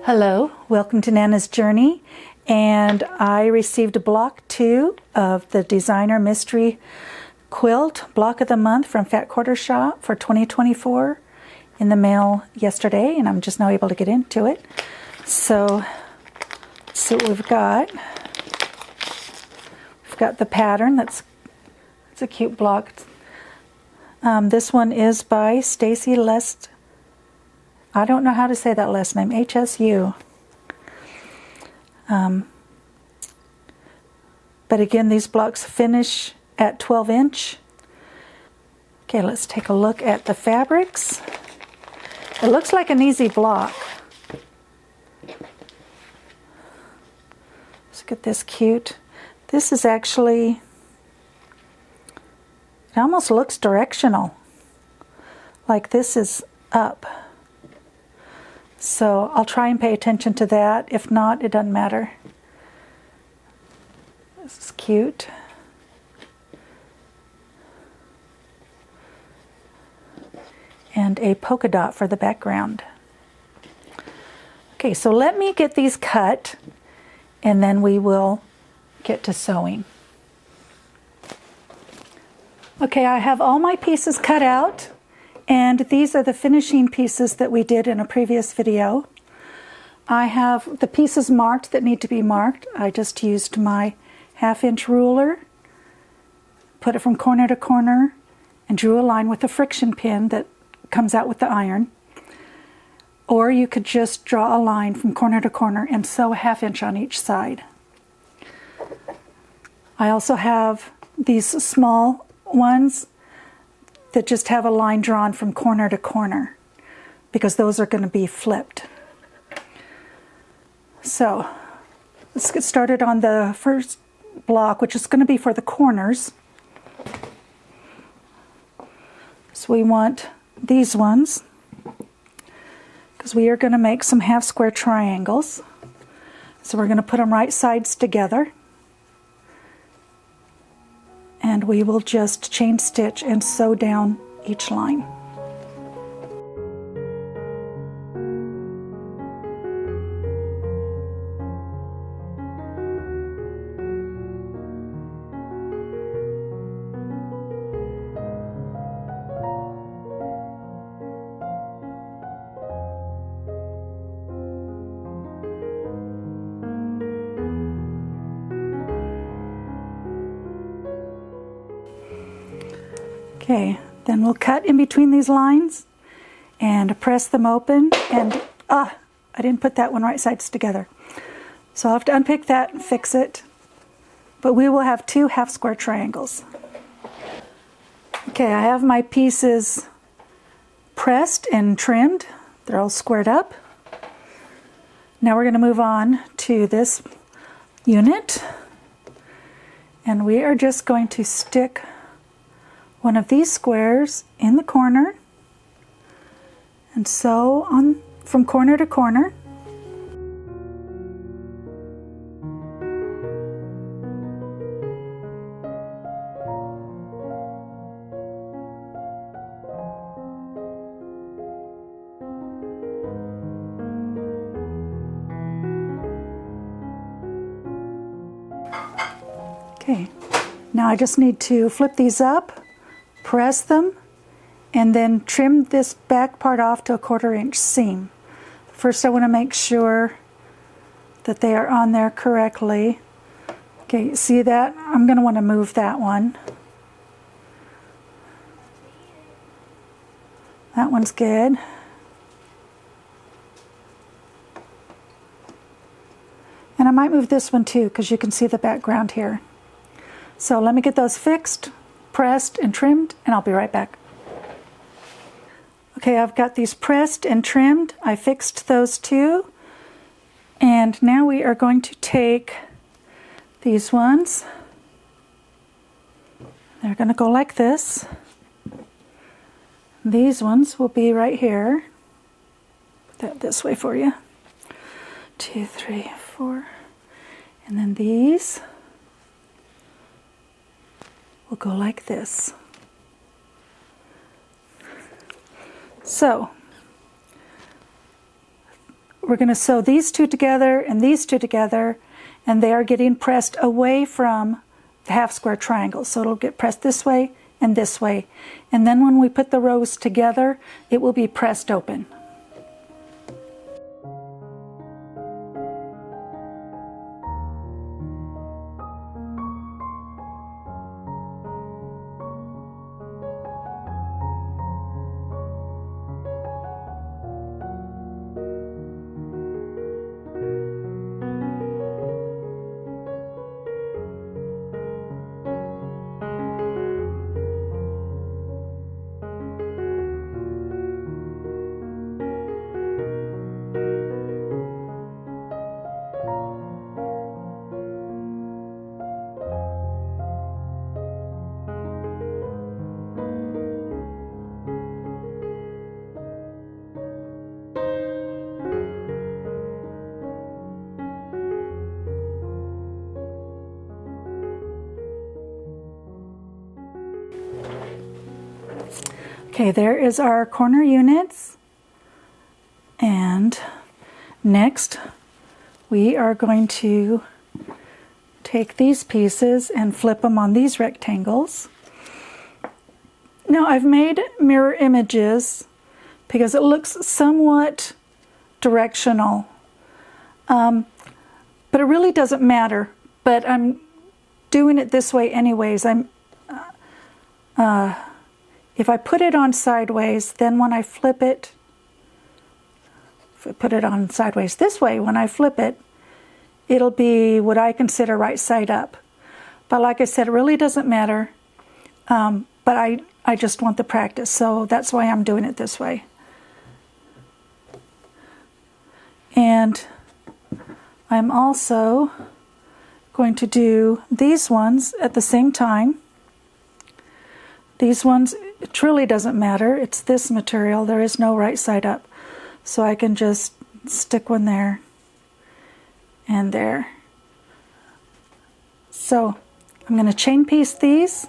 Hello, welcome to Nana's Journey, and I received block 2 of the Designer Mystery Quilt Block of the Month from Fat Quarter Shop for 2024 in the mail yesterday, and I'm just now able to get into it. So let's see what we've got. We've got the pattern. It's a cute block. This one is by Stacy Lest. I don't know how to say that last name, HSU. But again, these blocks finish at 12 inch. Okay, let's take a look at the fabrics. It looks like an easy block. Let's look at this cute. This is actually, it almost looks directional. Like this is up. So I'll try and pay attention to that. If not, it doesn't matter. This is cute. And a polka dot for the background. Okay, so let me get these cut and then we will get to sewing. Okay, I have all my pieces cut out. And these are the finishing pieces that we did in a previous video. I have the pieces marked that need to be marked. I just used my 1/2 inch ruler, put it from corner to corner, and drew a line with a friction pin that comes out with the iron. Or you could just draw a line from corner to corner and sew a 1/2 inch on each side. I also have these small ones that just have a line drawn from corner to corner because those are going to be flipped. So let's get started on the first block, which is going to be for the corners. So we want these ones because we are going to make some 1/2 square triangles. So we're going to put them right sides together. And we will just chain stitch and sew down each line. Okay, then we'll cut in between these lines and press them open, and I didn't put that one right sides together. So I'll have to unpick that and fix it, but we will have 2 1/2 square triangles. Okay, I have my pieces pressed and trimmed. They're all squared up. Now we're going to move on to this unit, and we are just going to stick one of these squares in the corner and sew on from corner to corner. Okay, now I just need to flip these up, press them, and then trim this back part off to a 1/4 inch seam. First I want to make sure that they are on there correctly. Okay, see that? I'm going to want to move that one. That one's good. And I might move this one too because you can see the background here. So let me get those fixed, pressed and trimmed, and I'll be right back. Okay, I've got these pressed and trimmed. I fixed those two. And now we are going to take these ones. They're going to go like this. These ones will be right here. Put that this way for you. 2, 3, 4. And then these will go like this. So we're going to sew these two together and these two together, and they are getting pressed away from the half square triangle. So it'll get pressed this way and this way. And then when we put the rows together, it will be pressed open. Okay, there is our corner units. And next, we are going to take these pieces and flip them on these rectangles. Now, I've made mirror images because it looks somewhat directional. But it really doesn't matter. But I'm doing it this way anyways. If I put it on sideways, then when I flip it, if I put it on sideways this way, when I flip it, it'll be what I consider right side up. But like I said, it really doesn't matter. But I just want the practice, so that's why I'm doing it this way. And I'm also going to do these ones at the same time. These ones, it truly doesn't matter. It's this material. There is no right side up. So I can just stick one there and there. So I'm going to chain piece these,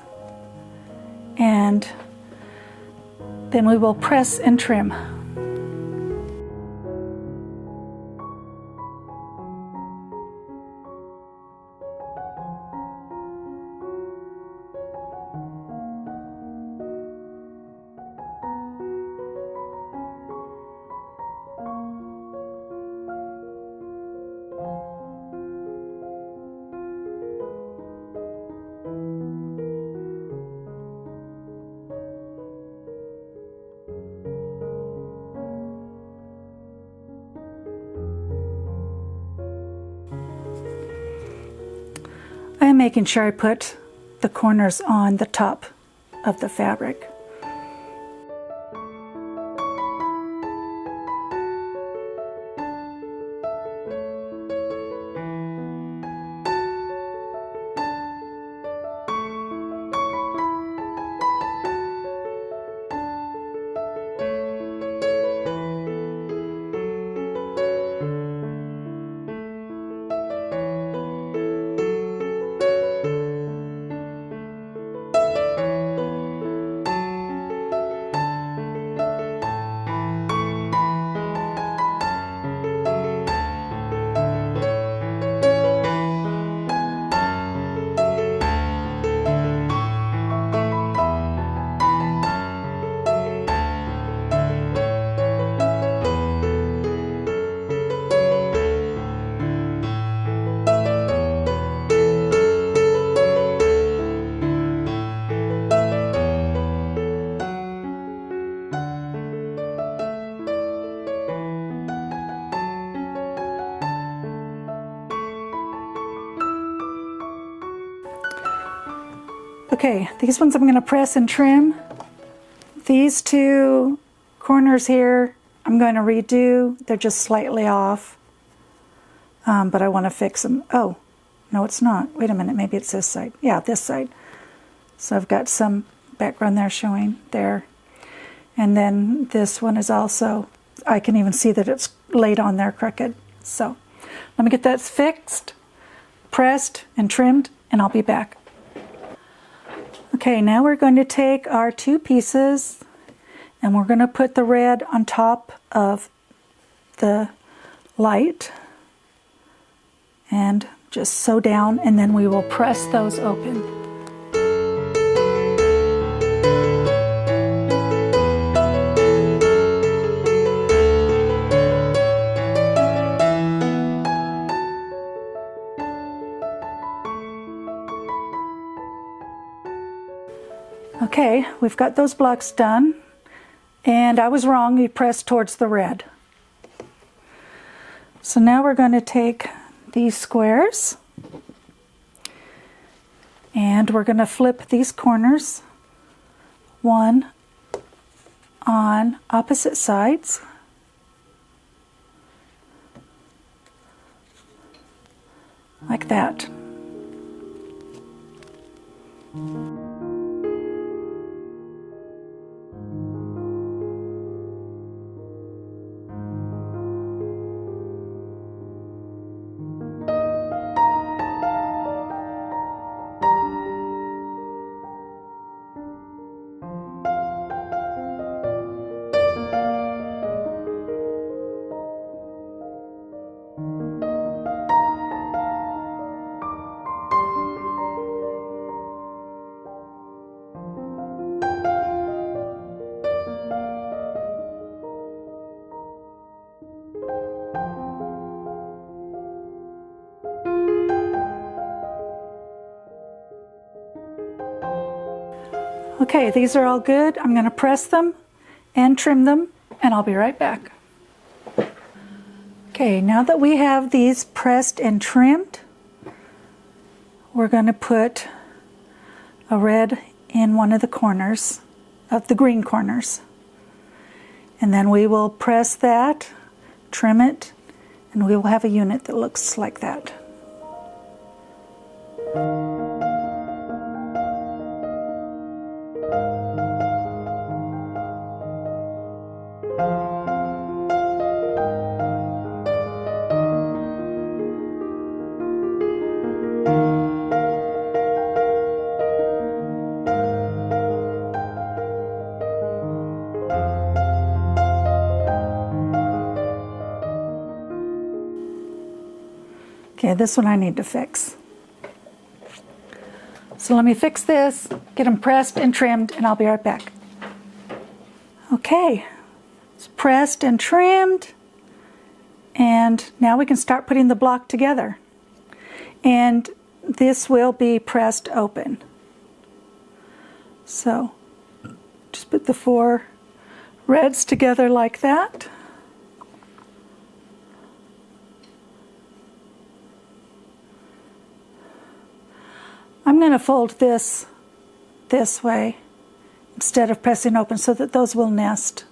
and then we will press and trim. I'm making sure I put the corners on the top of the fabric. Okay, these ones I'm going to press and trim. These two corners here I'm going to redo. They're just slightly off, but I want to fix them. Oh, no, it's not. Wait a minute, maybe it's this side. Yeah, this side. So I've got some background there showing there. And then this one is also, I can even see that it's laid on there crooked. So let me get that fixed, pressed, and trimmed, and I'll be back. Okay, now we're going to take our two pieces and we're going to put the red on top of the light and just sew down, and then we will press those open. Okay, we've got those blocks done, and I was wrong, you press towards the red. So now we're going to take these squares and we're going to flip these corners, one on opposite sides, like that. Okay, these are all good. I'm going to press them and trim them, and I'll be right back. Okay, now that we have these pressed and trimmed, we're going to put a red in one of the corners, of the green corners. And then we will press that, trim it, and we will have a unit that looks like that. Okay, this one I need to fix. So let me fix this, get them pressed and trimmed, and I'll be right back. Okay, it's pressed and trimmed, and now we can start putting the block together. And this will be pressed open. So just put the 4 reds together like that. I'm going to fold this way instead of pressing open so that those will nest.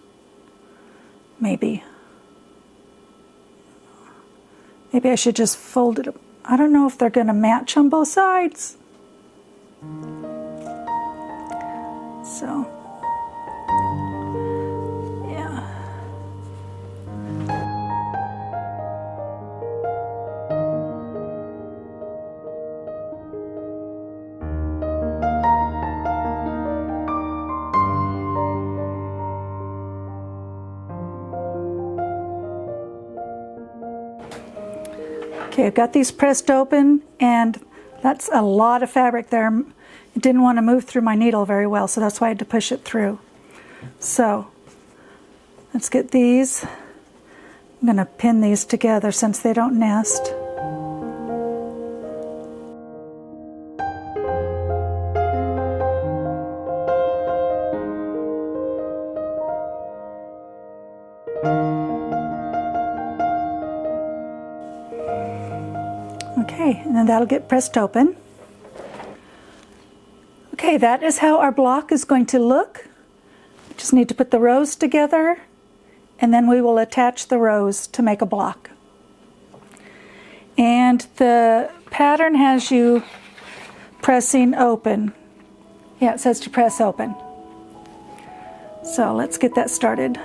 Maybe I should just fold it. I don't know if they're going to match on both sides. So, yeah. Okay, I've got these pressed open, and that's a lot of fabric there. It didn't want to move through my needle very well, so that's why I had to push it through. So let's get these. I'm going to pin these together since they don't nest. Okay, and then that'll get pressed open. Okay, that is how our block is going to look. We just need to put the rows together, and then we will attach the rows to make a block. And the pattern has you pressing open. Yeah, it says to press open. So let's get that started.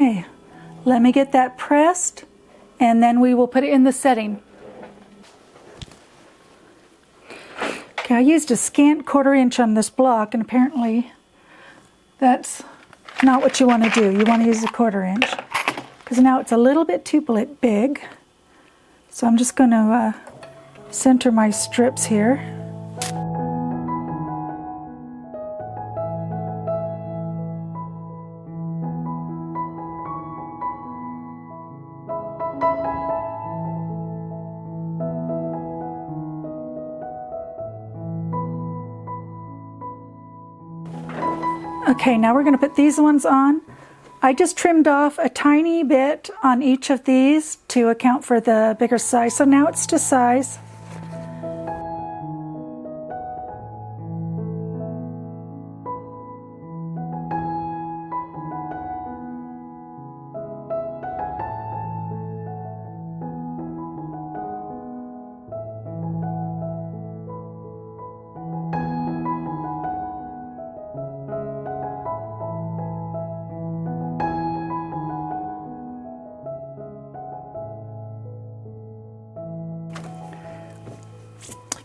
Okay, let me get that pressed and then we will put it in the setting. Okay, I used a scant 1/4 inch on this block, and apparently that's not what you want to do. You want to use a 1/4 inch because now it's a little bit too big. So I'm just going to center my strips here. Okay, now we're going to put these ones on. I just trimmed off a tiny bit on each of these to account for the bigger size. So now it's to size.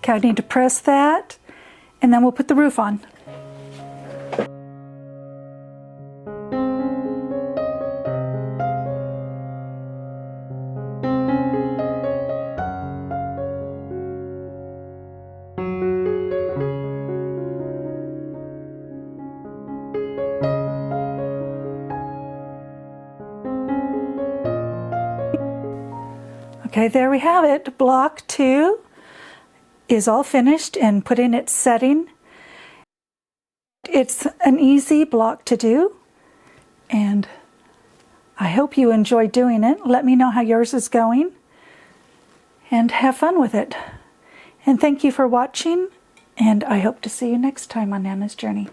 Okay, I need to press that, and then we'll put the roof on. Okay, there we have it. Block 2 is all finished and put in its setting. It's an easy block to do, and I hope you enjoy doing it. Let me know how yours is going, and have fun with it. And thank you for watching, and I hope to see you next time on Anna's Journey.